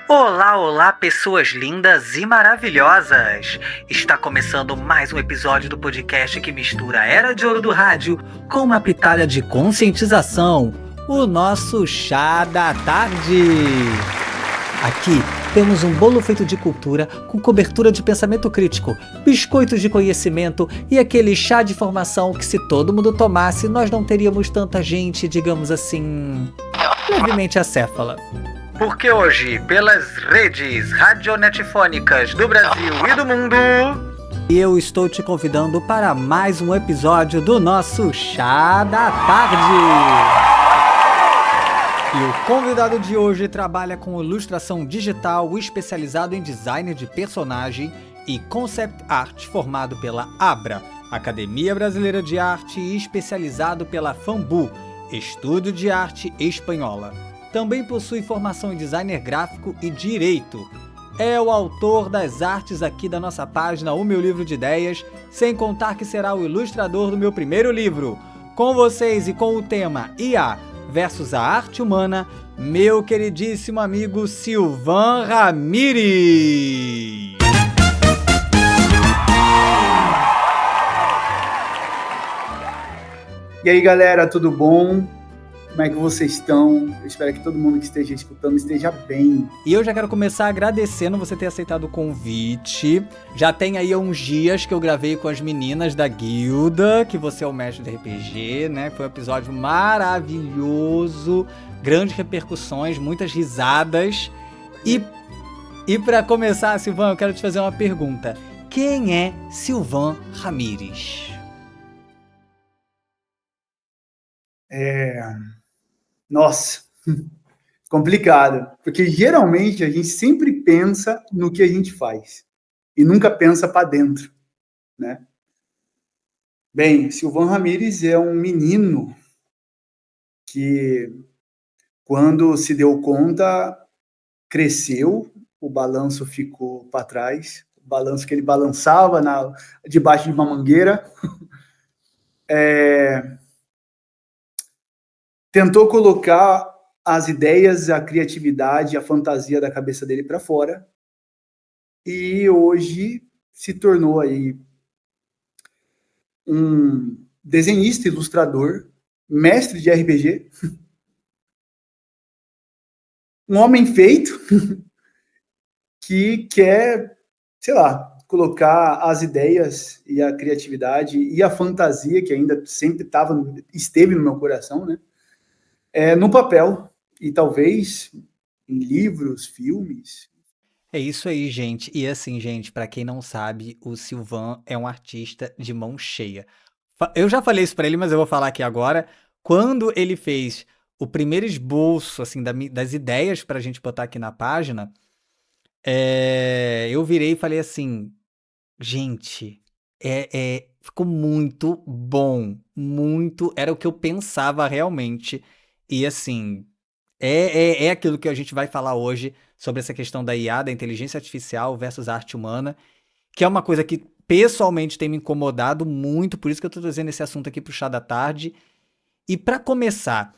Olá, olá, pessoas lindas e maravilhosas! Está começando mais um episódio do podcast que mistura a Era de Ouro do Rádio com uma pitada de conscientização, o nosso Chá da Tarde. Aqui temos um bolo feito de cultura com cobertura de pensamento crítico, biscoitos de conhecimento e aquele chá de formação que, se todo mundo tomasse, nós não teríamos tanta gente, digamos assim, levemente acéfala. Porque hoje, pelas redes radionetfônicas do Brasil e do mundo, eu estou te convidando para mais um episódio do nosso Chá da Tarde. E o convidado de hoje trabalha com ilustração digital, especializado em design de personagem e concept art, formado pela ABRA, Academia Brasileira de Arte, e especializado pela FAMBU, Estúdio de Arte Espanhola. Também possui formação em designer gráfico e direito. É o autor das artes aqui da nossa página, O Meu Livro de Ideias, sem contar que será o ilustrador do meu primeiro livro. Com vocês e com o tema IA versus a arte humana, meu queridíssimo amigo Silvan Ramires. E aí, galera, tudo bom? Como é que vocês estão? Eu espero que todo mundo que esteja escutando esteja bem. E eu já quero começar agradecendo você ter aceitado o convite. Já tem aí uns dias que eu gravei com as meninas da guilda, que você é o mestre de RPG, né? Foi um episódio maravilhoso, grandes repercussões, muitas risadas. E para começar, Silvan, eu quero te fazer uma pergunta. Quem é Silvan Ramires? Nossa, complicado, porque geralmente a gente sempre pensa no que a gente faz e nunca pensa para dentro, né? Bem, Silvan Ramires é um menino que, quando se deu conta, cresceu, o balanço ficou para trás, o balanço que ele balançava debaixo de uma mangueira. Tentou colocar as ideias, a criatividade, a fantasia da cabeça dele para fora, e hoje se tornou aí um desenhista, ilustrador, mestre de RPG, um homem feito que quer, sei lá, colocar as ideias e a criatividade e a fantasia, que ainda sempre esteve no meu coração, né? No papel, e talvez em livros, filmes. É isso aí, gente. E assim, gente, pra quem não sabe, o Silvan é um artista de mão cheia. Eu já falei isso pra ele, mas eu vou falar aqui agora. Quando ele fez o primeiro esboço, assim, das ideias pra gente botar aqui na página, eu virei e falei assim, gente, ficou muito bom, muito, era o que eu pensava realmente. E assim, é aquilo que a gente vai falar hoje sobre essa questão da IA, da inteligência artificial versus a arte humana, que é uma coisa que pessoalmente tem me incomodado muito, por isso que eu tô trazendo esse assunto aqui pro Chá da Tarde. E para começar,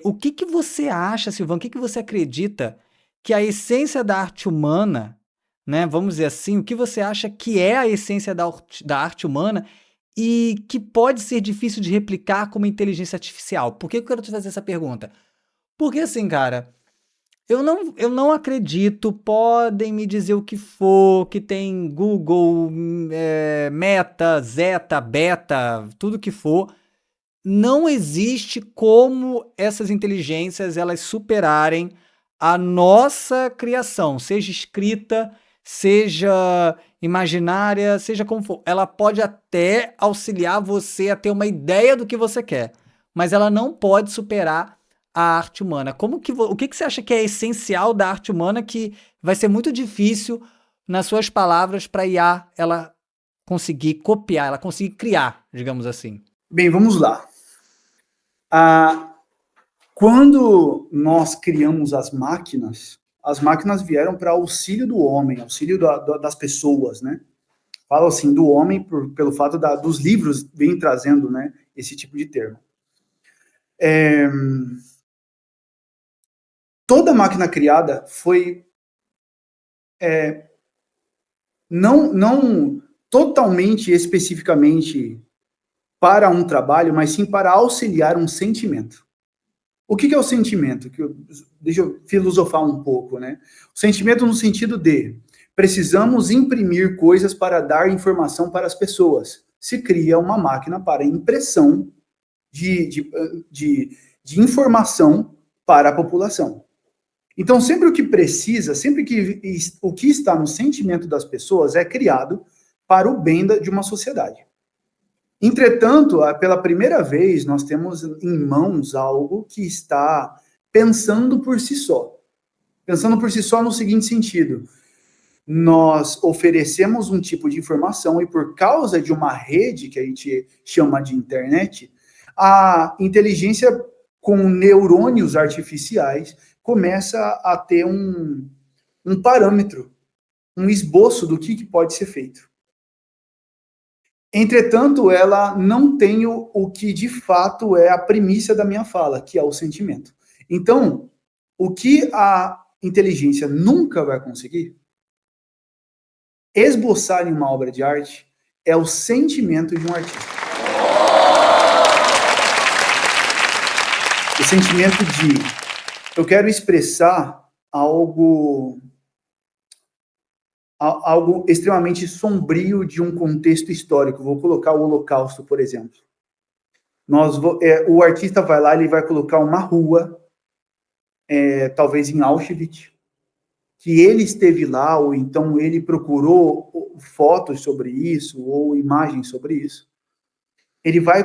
o que você acha, Silvan, o que você acredita que a essência da arte humana, né, vamos dizer assim, o que você acha que é a essência da arte humana e que pode ser difícil de replicar com uma inteligência artificial? Por que eu quero te fazer essa pergunta? Porque assim, cara, eu não acredito, podem me dizer o que for, que tem Google, Meta, Zeta, Beta, tudo que for, não existe como essas inteligências elas superarem a nossa criação, seja escrita, seja imaginária, seja como for. Ela pode até auxiliar você a ter uma ideia do que você quer, mas ela não pode superar a arte humana. O que você acha que é essencial da arte humana que vai ser muito difícil, nas suas palavras, para a IA ela conseguir copiar, ela conseguir criar, digamos assim? Bem, vamos lá. Quando nós criamos as máquinas vieram para auxílio do homem, auxílio das pessoas, né? Falo assim, do homem pelo fato dos livros vêm trazendo, né, esse tipo de termo. Toda máquina criada foi não totalmente, especificamente para um trabalho, mas sim para auxiliar um sentimento. O que é o sentimento? Deixa eu filosofar um pouco, né? O sentimento no sentido de precisamos imprimir coisas para dar informação para as pessoas. Se cria uma máquina para impressão de informação para a população. Então, sempre o que precisa, sempre que o que está no sentimento das pessoas é criado para o bem de uma sociedade. Entretanto, pela primeira vez, nós temos em mãos algo que está pensando por si só. Pensando por si só no seguinte sentido: nós oferecemos um tipo de informação e por causa de uma rede que a gente chama de internet, a inteligência com neurônios artificiais começa a ter um parâmetro, um esboço do que pode ser feito. Entretanto, ela não tem o que de fato é a primícia da minha fala, que é o sentimento. Então, o que a inteligência nunca vai conseguir esboçar em uma obra de arte é o sentimento de um artista. O sentimento de eu quero expressar algo extremamente sombrio de um contexto histórico. Vou colocar o Holocausto, por exemplo. O artista vai lá, ele vai colocar uma rua, talvez em Auschwitz, que ele esteve lá, ou então ele procurou fotos sobre isso, ou imagens sobre isso. Ele vai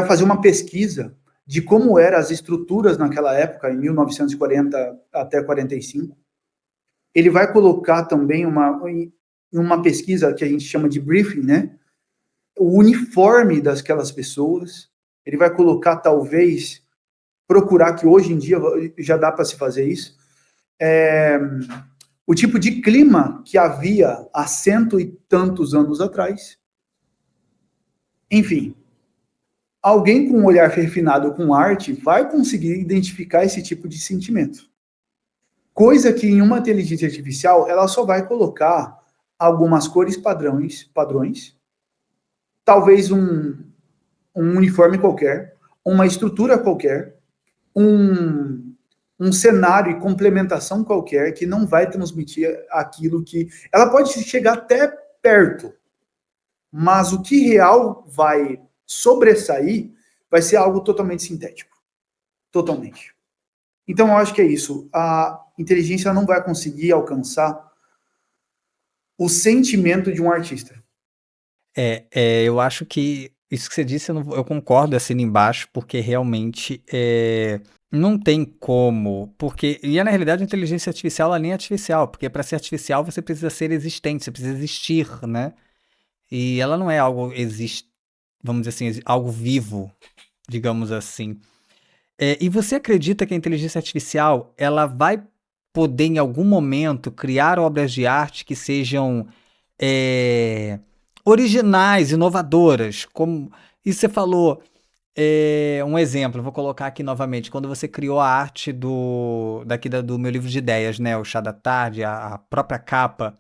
fazer uma pesquisa de como eram as estruturas naquela época, em 1940 até 45. Ele vai colocar também uma pesquisa que a gente chama de briefing, né? O uniforme daquelas pessoas. Ele vai colocar, talvez, procurar, que hoje em dia já dá para se fazer isso, o tipo de clima que havia há 100 e tantos anos atrás. Enfim, alguém com um olhar refinado com arte vai conseguir identificar esse tipo de sentimento. Coisa que em uma inteligência artificial, ela só vai colocar algumas cores padrões, talvez um uniforme qualquer, uma estrutura qualquer, um cenário e complementação qualquer que não vai transmitir aquilo que... Ela pode chegar até perto, mas o que real vai sobressair vai ser algo totalmente sintético. Totalmente. Então, eu acho que é isso. A inteligência não vai conseguir alcançar o sentimento de um artista. Eu acho que isso que você disse, eu concordo, assino embaixo, porque realmente não tem como, e na realidade a inteligência artificial ela nem é artificial, porque para ser artificial você precisa ser existente, você precisa existir, né? E ela não é algo vamos dizer assim, algo vivo, digamos assim. E você acredita que a inteligência artificial ela vai poder em algum momento criar obras de arte que sejam originais, inovadoras, como isso você falou, um exemplo, vou colocar aqui novamente, quando você criou a arte do meu livro de ideias, né, o Chá da Tarde, a própria capa,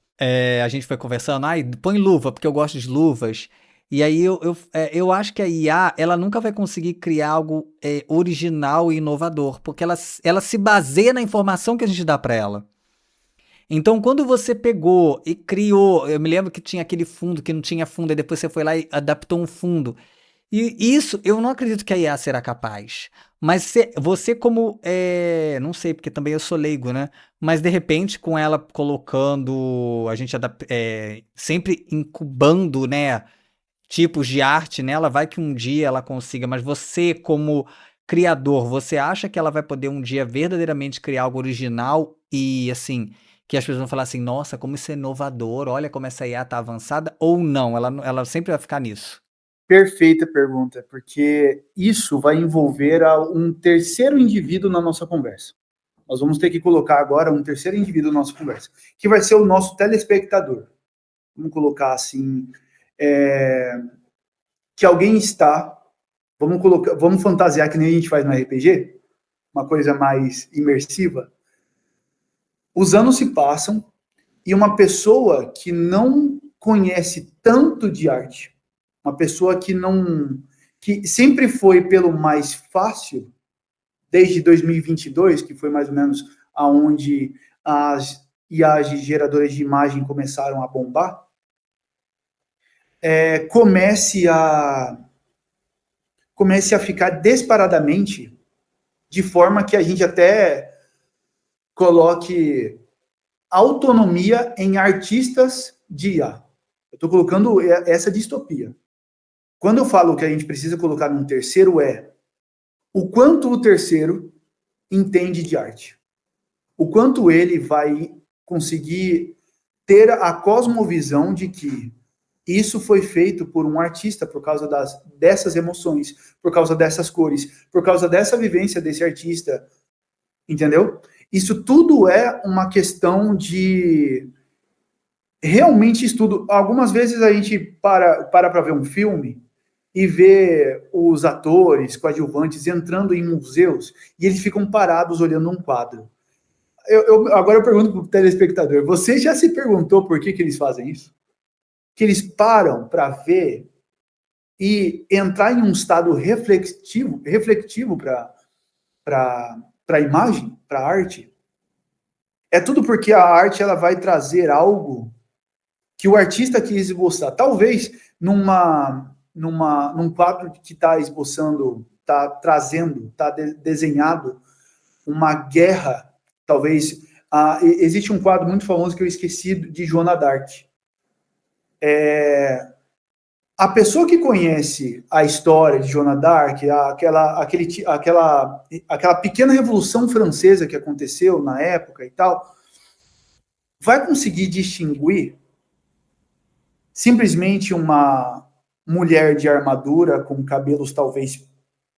a gente foi conversando, põe luva, porque eu gosto de luvas, e aí eu acho que a IA, ela nunca vai conseguir criar algo original e inovador, porque ela se baseia na informação que a gente dá para ela. Então, quando você pegou e criou, eu me lembro que tinha aquele fundo que não tinha fundo, e depois você foi lá e adaptou um fundo. E isso, eu não acredito que a IA será capaz. Mas você como, não sei, porque também eu sou leigo, né? Mas de repente, com ela colocando, a gente sempre incubando, né, tipos de arte nela, vai que um dia ela consiga. Mas você como criador, você acha que ela vai poder um dia verdadeiramente criar algo original e, assim, que as pessoas vão falar assim, nossa, como isso é inovador, olha como essa IA tá avançada, ou não, ela sempre vai ficar nisso? Perfeita pergunta, porque isso vai envolver um terceiro indivíduo na nossa conversa. Nós vamos ter que colocar agora um terceiro indivíduo na nossa conversa, que vai ser o nosso telespectador. Vamos colocar assim, que alguém está, vamos fantasiar que nem a gente faz no RPG, uma coisa mais imersiva. Os anos se passam e uma pessoa que não conhece tanto de arte, uma pessoa que sempre foi pelo mais fácil, desde 2022, que foi mais ou menos aonde as IAs geradoras de imagem começaram a bombar, comece a ficar disparadamente, de forma que a gente até coloque autonomia em artistas de IA. Eu estou colocando essa distopia. Quando eu falo que a gente precisa colocar num terceiro, o quanto o terceiro entende de arte. O quanto ele vai conseguir ter a cosmovisão de que isso foi feito por um artista por causa dessas emoções, por causa dessas cores, por causa dessa vivência desse artista, entendeu? Isso tudo é uma questão de realmente estudo. Algumas vezes a gente para ver um filme e vê os atores coadjuvantes entrando em museus e eles ficam parados olhando um quadro. Agora eu pergunto para o telespectador, você já se perguntou por que eles fazem isso? Que eles param para ver e entrar em um estado refletivo para a imagem, para a arte? É tudo porque a arte ela vai trazer algo que o artista quis esboçar. Talvez num quadro que está esboçando, está trazendo, está desenhado uma guerra, talvez. Existe um quadro muito famoso que eu esqueci, de Joana d'Arc. A pessoa que conhece a história de Joana d'Arc, aquela pequena revolução francesa que aconteceu na época e tal, vai conseguir distinguir simplesmente uma mulher de armadura com cabelos talvez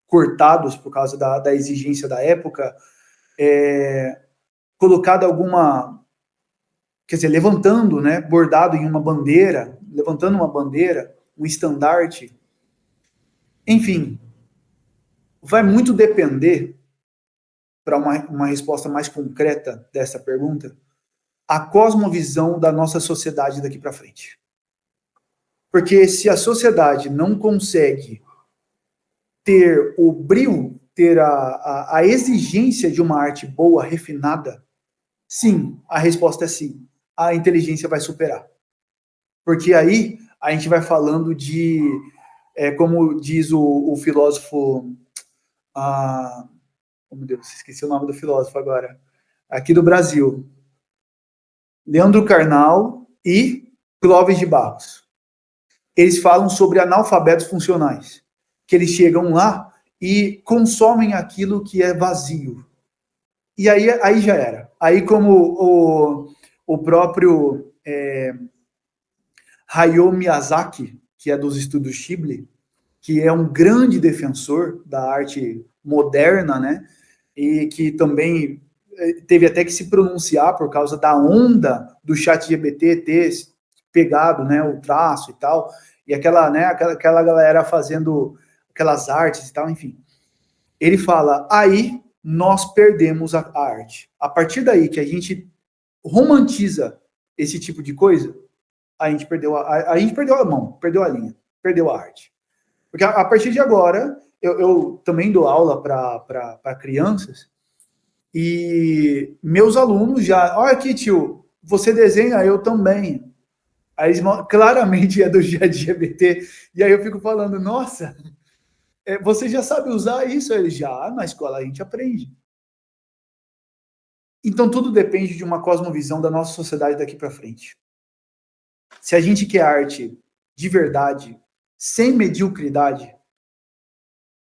cortados por causa da exigência da época, colocada quer dizer, levantando, né, bordado em uma bandeira, levantando uma bandeira, um estandarte. Enfim, vai muito depender, para uma resposta mais concreta dessa pergunta, a cosmovisão da nossa sociedade daqui para frente. Porque se a sociedade não consegue ter o brio, ter a exigência de uma arte boa, refinada, sim, a resposta é sim. A inteligência vai superar. Porque aí a gente vai falando de, como diz o filósofo, oh meu Deus, esqueci o nome do filósofo agora, aqui do Brasil, Leandro Carnal e Clóvis de Barros. Eles falam sobre analfabetos funcionais, que eles chegam lá e consomem aquilo que é vazio. E aí já era. Aí, como o próprio Hayao Miyazaki, que é dos estúdios Ghibli, que é um grande defensor da arte moderna, né? E que também teve até que se pronunciar por causa da onda do ChatGPT ter pegado, né, o traço e tal, e aquela galera fazendo aquelas artes e tal, enfim. Ele fala, aí nós perdemos a arte. A partir daí que a gente romantiza esse tipo de coisa, a gente perdeu a mão, perdeu a linha, perdeu a arte. Porque a partir de agora, eu também dou aula para crianças, e meus alunos já, olha aqui, tio, você desenha, eu também. Aí eles, claramente é do ChatGPT, e aí eu fico falando, nossa, você já sabe usar isso? Ele já, na escola a gente aprende. Então tudo depende de uma cosmovisão da nossa sociedade daqui para frente. Se a gente quer arte de verdade, sem mediocridade,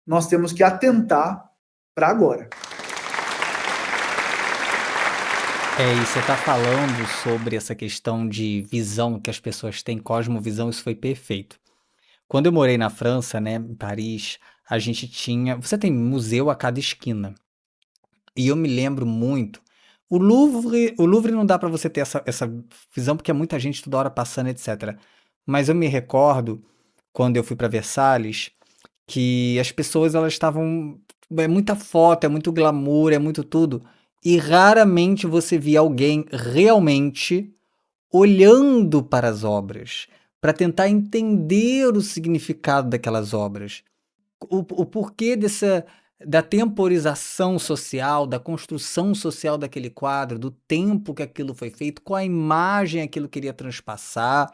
nós temos que atentar para agora. E você tá falando sobre essa questão de visão que as pessoas têm, cosmovisão, isso foi perfeito. Quando eu morei na França, né, em Paris, a gente tinha... Você tem museu a cada esquina. E eu me lembro muito... O Louvre não dá para você ter essa visão, porque é muita gente toda hora passando, etc. Mas eu me recordo, quando eu fui para Versalhes, que as pessoas, elas estavam... É muita foto, é muito glamour, é muito tudo... E raramente você via alguém realmente olhando para as obras, para tentar entender o significado daquelas obras. O porquê da temporização social, da construção social daquele quadro, do tempo que aquilo foi feito, qual a imagem aquilo queria transpassar.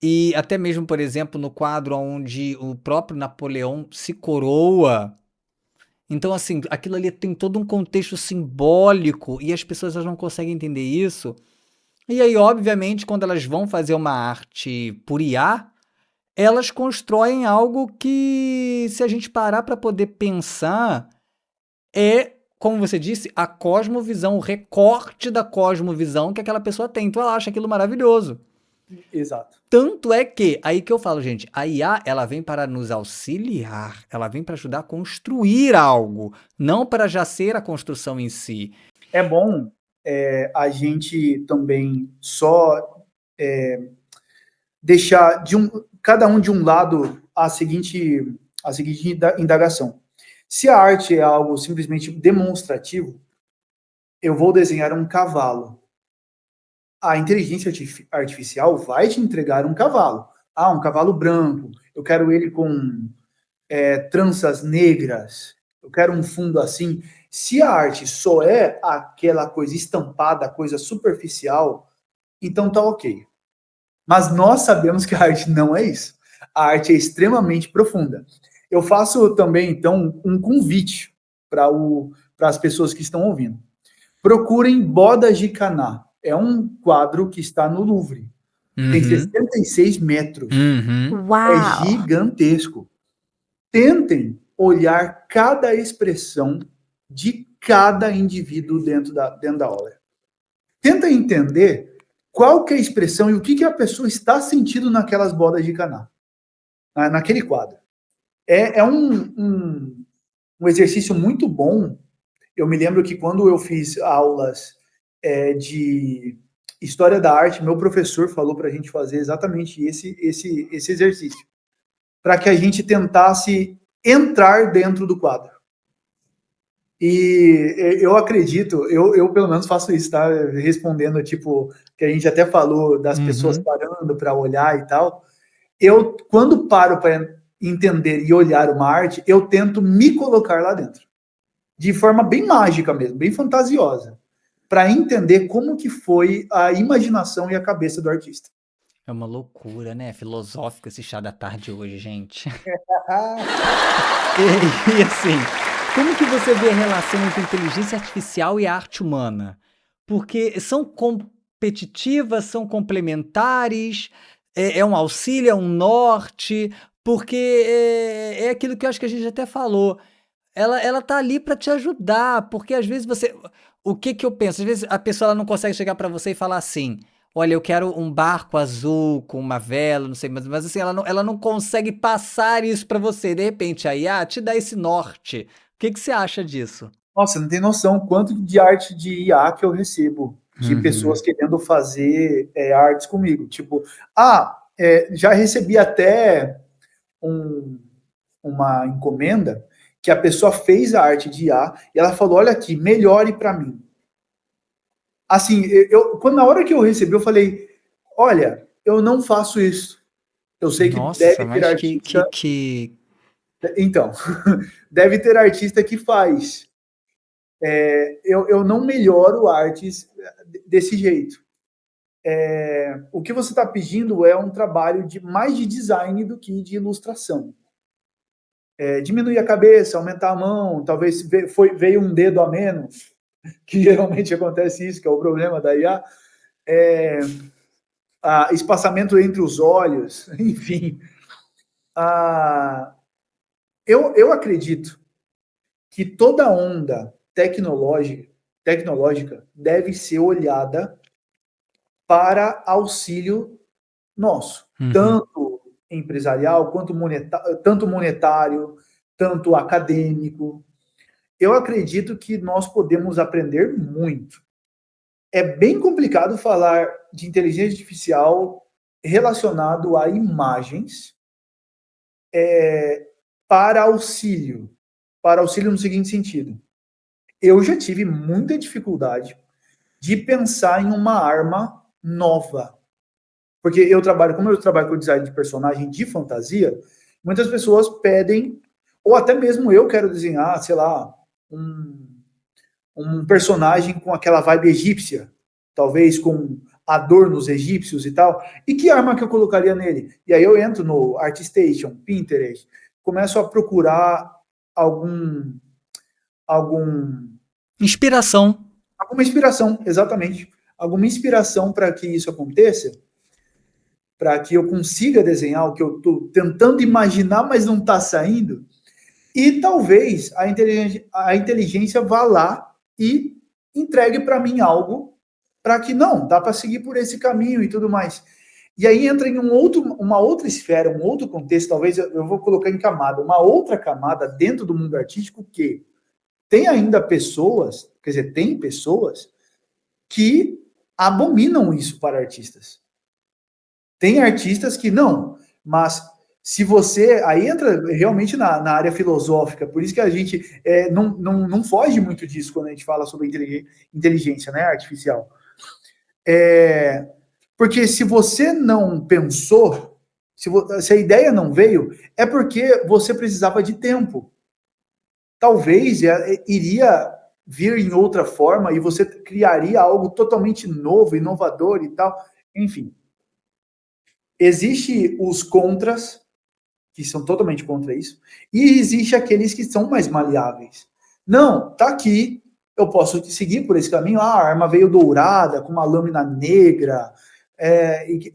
E até mesmo, por exemplo, no quadro onde o próprio Napoleão se coroa. Então, assim, aquilo ali tem todo um contexto simbólico e as pessoas elas não conseguem entender isso. E aí, obviamente, quando elas vão fazer uma arte por IA, elas constroem algo que, se a gente parar para poder pensar, é, como você disse, a cosmovisão, o recorte da cosmovisão que aquela pessoa tem. Então ela acha aquilo maravilhoso. Exato. Tanto é que, aí que eu falo, gente, a IA, ela vem para nos auxiliar, ela vem para ajudar a construir algo, não para já ser a construção em si. É bom a gente também só deixar cada um de um lado a seguinte indagação. Se a arte é algo simplesmente demonstrativo, eu vou desenhar um cavalo. A inteligência artificial vai te entregar um cavalo. Ah, um cavalo branco. Eu quero ele com tranças negras. Eu quero um fundo assim. Se a arte só é aquela coisa estampada, coisa superficial, então tá ok. Mas nós sabemos que a arte não é isso. A arte é extremamente profunda. Eu faço também, então, um convite para as pessoas que estão ouvindo. Procurem Bodas de Caná. É um quadro que está no Louvre. Tem 66 metros. É gigantesco. Tentem olhar cada expressão de cada indivíduo dentro da obra. Tenta entender qual que é a expressão e o que a pessoa está sentindo naquelas bodas de Caná, naquele quadro. É um exercício muito bom. Eu me lembro que quando eu fiz aulas de História da Arte, meu professor falou para a gente fazer exatamente esse exercício, para que a gente tentasse entrar dentro do quadro. E eu acredito, eu pelo menos faço isso, tá? Respondendo, tipo, que a gente até falou das pessoas parando para olhar e tal. Eu, quando paro para entender e olhar uma arte, eu tento me colocar lá dentro. De forma bem mágica mesmo, bem fantasiosa. Para entender como que foi a imaginação e a cabeça do artista. É uma loucura, né? Filosófico esse chá da tarde hoje, gente. E assim, como que você vê a relação entre inteligência artificial e arte humana? Porque são competitivas, são complementares, é um auxílio, é um norte, porque é aquilo que eu acho que a gente até falou. Ela tá ali para te ajudar, porque às vezes você. O que que eu penso? Às vezes a pessoa ela não consegue chegar para você e falar assim: olha, eu quero um barco azul com uma vela, não sei, mas assim, ela não consegue passar isso para você. De repente, a IA te dá esse norte. O que que você acha disso? Nossa, não tem noção quanto de arte de IA que eu recebo, de pessoas querendo fazer artes comigo. Tipo, já recebi até uma encomenda que a pessoa fez a arte de IA e ela falou, olha aqui, melhore para mim. Assim, na hora que eu recebi, eu falei, olha, eu não faço isso. Eu sei que Nossa, deve ter mas artista... Então, deve ter artista que faz. Eu não melhoro artes desse jeito. O que você está pedindo é um trabalho mais de design do que de ilustração. Diminuir a cabeça, aumentar a mão, talvez veio um dedo a menos, que geralmente acontece isso, que é o problema da IA. Espaçamento entre os olhos, enfim. Eu acredito que toda onda tecnológica deve ser olhada para auxílio nosso, tanto empresarial quanto tanto monetário, tanto acadêmico. Eu acredito que nós podemos aprender muito. É bem complicado falar de inteligência artificial relacionado a imagens para auxílio no seguinte sentido. eu já tive muita dificuldade de pensar em uma arma nova. Porque como eu trabalho com design de personagem de fantasia, muitas pessoas pedem, ou até mesmo eu quero desenhar, sei lá, um personagem com aquela vibe egípcia, talvez com adornos egípcios e tal. E que arma que eu colocaria nele? E aí eu entro no ArtStation, Pinterest, começo a procurar algum algum Inspiração. alguma inspiração, exatamente. Alguma inspiração para que isso aconteça, para que eu consiga desenhar o que eu estou tentando imaginar, mas não está saindo. E talvez a inteligência vá lá e entregue para mim algo para que não, dá para seguir por esse caminho e tudo mais. E aí entra em uma outra esfera, um outro contexto, talvez eu vou colocar em camada, uma outra camada dentro do mundo artístico que tem ainda pessoas, quer dizer, tem pessoas que abominam isso para artistas. Tem artistas que não, mas se você. Aí entra realmente na área filosófica, por isso que a gente não foge muito disso quando a gente fala sobre inteligência, né, artificial. Porque se você não pensou, se a ideia não veio, é porque você precisava de tempo. Talvez iria vir em outra forma e você criaria algo totalmente novo, inovador e tal. Enfim, existe os contras, que são totalmente contra isso, e existe aqueles que são mais maleáveis. Não, tá aqui, eu posso seguir por esse caminho. Ah, a arma veio dourada, com uma lâmina negra,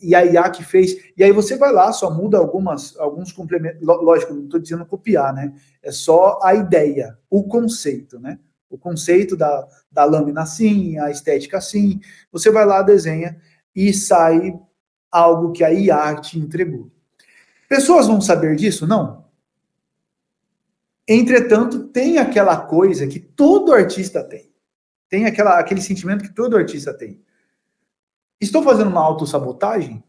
e a IA que fez. E aí você vai lá, só muda alguns complementos. Lógico, não estou dizendo copiar, né? É só a ideia, o conceito, né? O conceito da lâmina assim, a estética assim. Você vai lá, desenha e sai algo que a IA te entregou. Pessoas vão saber disso? Não. Entretanto, tem aquela coisa que todo artista tem. Tem aquele sentimento que todo artista tem. Estou fazendo uma autossabotagem?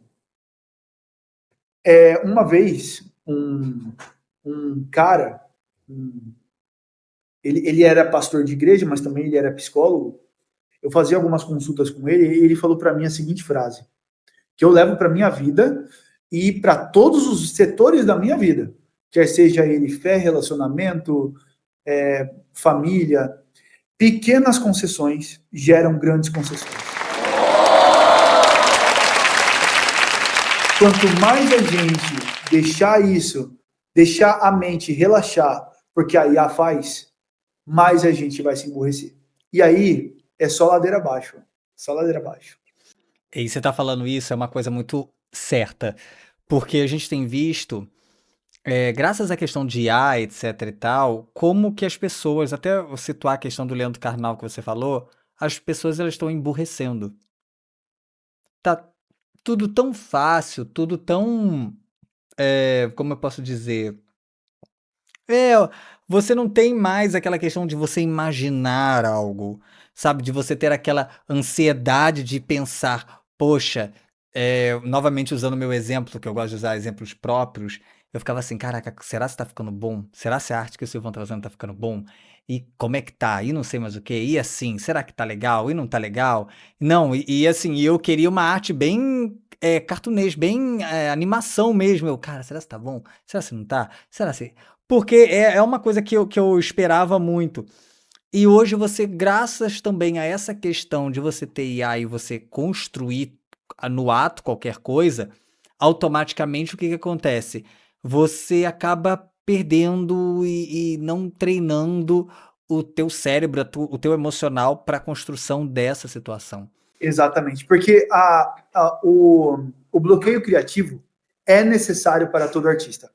Uma vez, um cara, ele era pastor de igreja, mas também ele era psicólogo. Eu fazia algumas consultas com ele e ele falou para mim a seguinte frase, que eu levo para minha vida e para todos os setores da minha vida, quer seja ele fé, relacionamento, família, pequenas concessões geram grandes concessões. Quanto mais a gente deixar a mente relaxar, porque a IA faz, mais a gente vai se emburrecer. E aí é só ladeira abaixo, só ladeira abaixo. E você tá falando isso, é uma coisa muito certa, porque a gente tem visto, graças à questão de IA, etc e tal, como que as pessoas, até eu situar a questão do Leandro Carnal que você falou, as pessoas elas estão emburrecendo. Tá tudo tão fácil, tudo tão, como eu posso dizer? É, você não tem mais aquela questão de você imaginar algo, sabe? De você ter aquela ansiedade de pensar, poxa, novamente usando o meu exemplo, que eu gosto de usar exemplos próprios, eu ficava assim, caraca, será se tá ficando bom? Será se a arte que o Silvão tá fazendo tá ficando bom? E como é que tá? E não sei mais o que. E assim, será que tá legal? E não tá legal? Não, e assim, eu queria uma arte bem cartunesca, bem animação mesmo. Eu, cara, será se tá bom? Será se não tá? Será se. Porque é uma coisa que eu esperava muito. E hoje você, graças também a essa questão de você ter IA e você construir no ato qualquer coisa, automaticamente o que acontece? Você acaba perdendo e não treinando o teu cérebro, o teu emocional para a construção dessa situação. Exatamente, porque o bloqueio criativo é necessário para todo artista.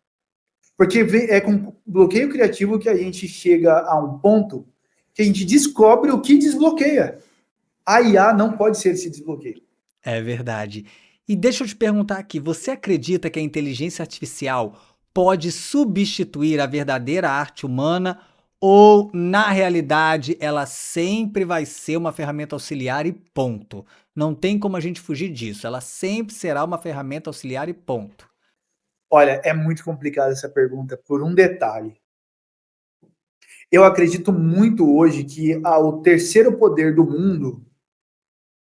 Porque é com bloqueio criativo que a gente chega a um ponto que a gente descobre o que desbloqueia. A IA não pode ser esse desbloqueio. É verdade. E deixa eu te perguntar aqui, você acredita que a inteligência artificial pode substituir a verdadeira arte humana ou, na realidade, ela sempre vai ser uma ferramenta auxiliar e ponto? Não tem como a gente fugir disso, ela sempre será uma ferramenta auxiliar e ponto. Olha, é muito complicada essa pergunta por um detalhe. Eu acredito muito hoje que o terceiro poder do mundo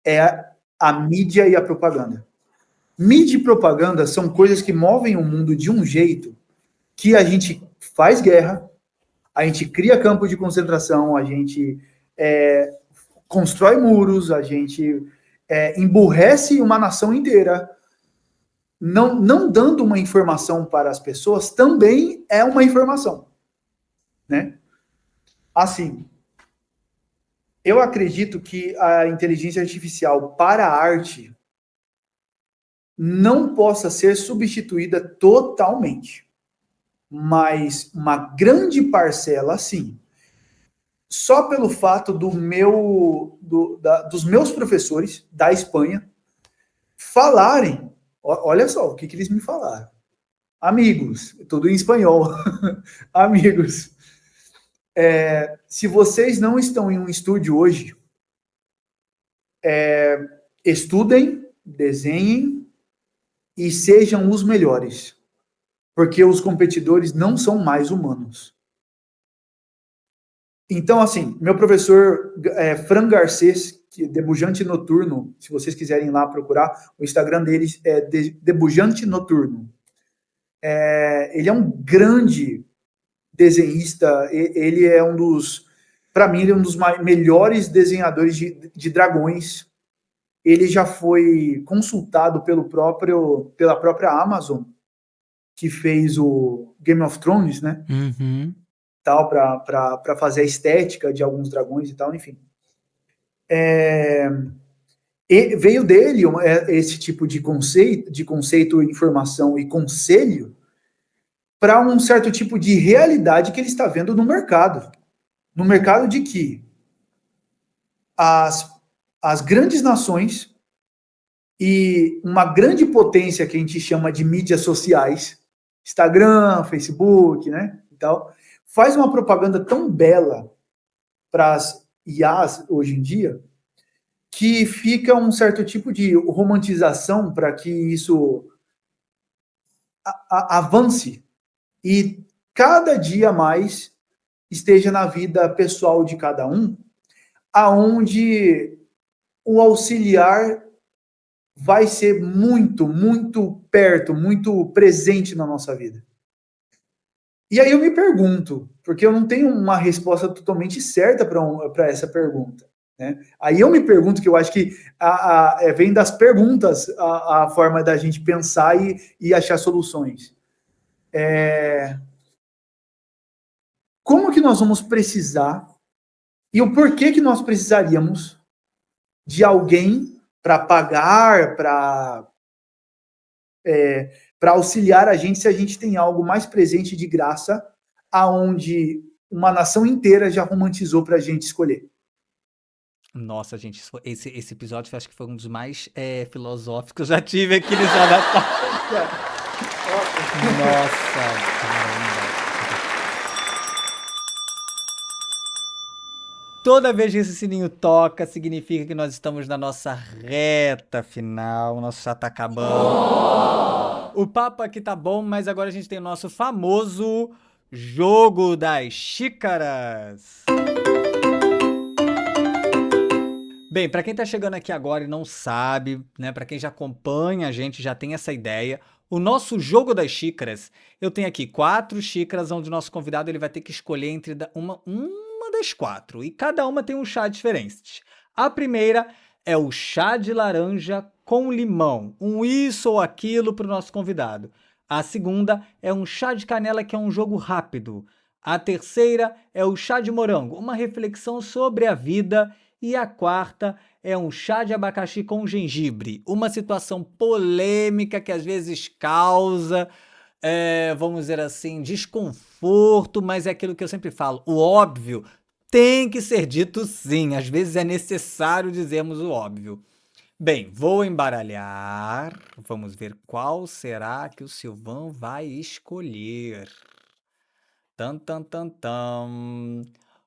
é a mídia e a propaganda. Mídia e propaganda são coisas que movem o mundo de um jeito que a gente faz guerra, a gente cria campo de concentração, a gente constrói muros, a gente emburrece uma nação inteira. Não dando uma informação para as pessoas também é uma informação, né? Assim, eu acredito que a inteligência artificial para a arte não possa ser substituída totalmente, mas uma grande parcela, sim. Só pelo fato dos meus professores da Espanha falarem, olha só o que eles me falaram. Amigos, tudo em espanhol. Amigos, se vocês não estão em um estúdio hoje, estudem, desenhem e sejam os melhores, porque os competidores não são mais humanos. Então, assim, meu professor Fran Garcês, que é Debujante Noturno, se vocês quiserem ir lá procurar, o Instagram dele é Debujante Noturno. Ele é um grande desenhista, ele é um dos, para mim, ele é um dos melhores desenhadores de dragões. Ele já foi consultado pela própria Amazon, que fez o Game of Thrones, né? Uhum. Tal, para fazer a estética de alguns dragões e tal, enfim. E veio dele esse tipo de conceito, informação e conselho para um certo tipo de realidade que ele está vendo no mercado. No mercado de que as grandes nações e uma grande potência que a gente chama de mídias sociais, Instagram, Facebook, né, e tal, faz uma propaganda tão bela para as IAs hoje em dia, que fica um certo tipo de romantização para que isso avance e cada dia mais esteja na vida pessoal de cada um, aonde o auxiliar vai ser muito, muito perto, muito presente na nossa vida. E aí eu me pergunto, porque eu não tenho uma resposta totalmente certa para essa pergunta. Né? Aí eu me pergunto, que eu acho que vem das perguntas a forma da gente pensar e achar soluções. Como que nós vamos precisar e o porquê que nós precisaríamos de alguém para pagar, para auxiliar a gente, se a gente tem algo mais presente de graça, aonde uma nação inteira já romantizou para a gente escolher. Nossa, gente, esse episódio eu acho que foi um dos mais filosóficos que eu já tive aqui no Natal. Nossa, caramba. Toda vez que esse sininho toca, significa que nós estamos na nossa reta final, o nosso já tá acabando. O papo aqui tá bom, mas agora a gente tem o nosso famoso Jogo das Xícaras. Bem, para quem tá chegando aqui agora e não sabe, né, para quem já acompanha a gente, já tem essa ideia, o nosso Jogo das Xícaras, eu tenho aqui 4 xícaras onde o nosso convidado ele vai ter que escolher entre uma das 4, e cada uma tem um chá diferente. A primeira é o chá de laranja com limão, um isso ou aquilo para o nosso convidado. A segunda é um chá de canela, que é um jogo rápido. A terceira é o chá de morango, uma reflexão sobre a vida. E a quarta é um chá de abacaxi com gengibre, uma situação polêmica que às vezes causa, vamos dizer assim, desconforto, mas é aquilo que eu sempre falo, o óbvio tem que ser dito sim, às vezes é necessário dizermos o óbvio. Bem, vou embaralhar, vamos ver qual será que o Silvan vai escolher. Tan, tan, tan, tan.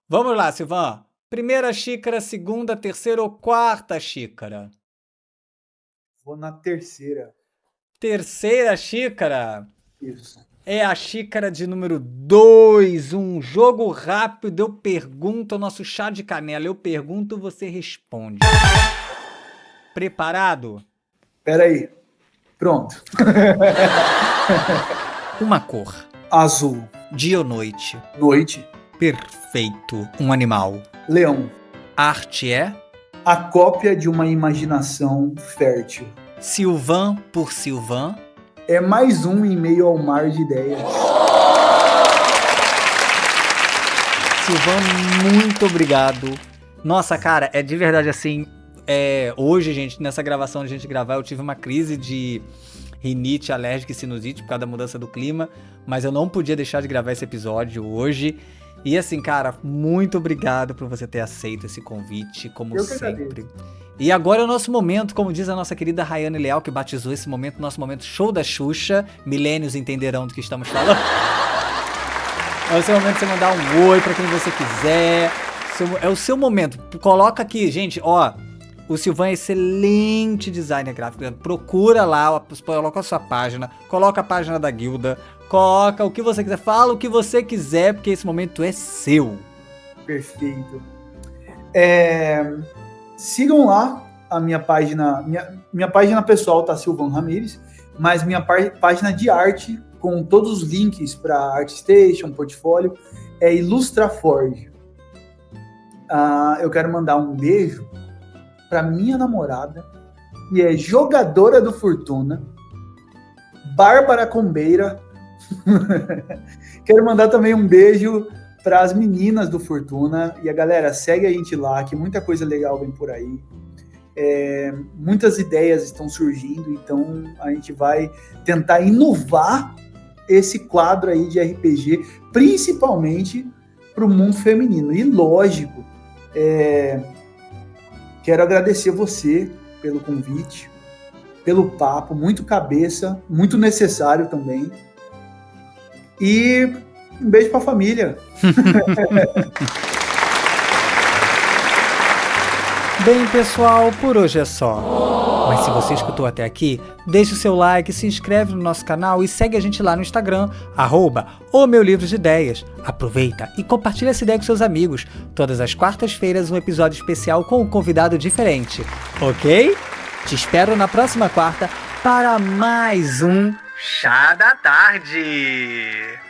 Vamos lá, Silvan. Primeira xícara, segunda, terceira ou quarta xícara? Vou na terceira. Terceira xícara? Isso. É a xícara de número 2, um jogo rápido. Eu pergunto, o nosso chá de canela. Eu pergunto, você responde. Preparado? Pera aí. Pronto. Uma cor. Azul. Dia ou noite? Noite. Perfeito. Um animal. Leão. Arte é? A cópia de uma imaginação fértil. Sylvain por Sylvain. É mais um em meio ao mar de ideias. Sylvain, muito obrigado. Nossa, cara, é de verdade assim. Hoje, gente, nessa gravação de a gente gravar, eu tive uma crise de rinite alérgica e sinusite por causa da mudança do clima, mas eu não podia deixar de gravar esse episódio hoje. E assim, cara, muito obrigado por você ter aceito esse convite, como sempre. E agora é o nosso momento, como diz a nossa querida Rayane Leal, que batizou esse momento, nosso momento show da Xuxa. Milênios entenderão do que estamos falando. É o seu momento de você mandar um oi pra quem você quiser. É o seu momento. Coloca aqui, gente, ó. O Sylvain é excelente designer gráfico. Procura lá, coloca a sua página, coloca a página da guilda, coloca o que você quiser, fala o que você quiser, porque esse momento é seu. Perfeito. Sigam lá a minha página. Minha página pessoal tá Sylvain Ramires, mas minha página de arte, com todos os links para ArtStation, portfólio, é Ilustraforge. Eu quero mandar um beijo para minha namorada, que é jogadora do Fortuna, Bárbara Combeira. Quero mandar também um beijo para as meninas do Fortuna. E a galera, segue a gente lá, que muita coisa legal vem por aí. Muitas ideias estão surgindo, então a gente vai tentar inovar esse quadro aí de RPG, principalmente para o mundo feminino. E lógico, quero agradecer você pelo convite, pelo papo, muito cabeça, muito necessário também. E um beijo pra família. Bem, pessoal, por hoje é só. Mas se você escutou até aqui, deixe o seu like, se inscreve no nosso canal e segue a gente lá no Instagram, @OMeuLivroDeIdeias. Aproveita e compartilha essa ideia com seus amigos. Todas as quartas-feiras um episódio especial com um convidado diferente, ok? Te espero na próxima quarta para mais um Chá da Tarde.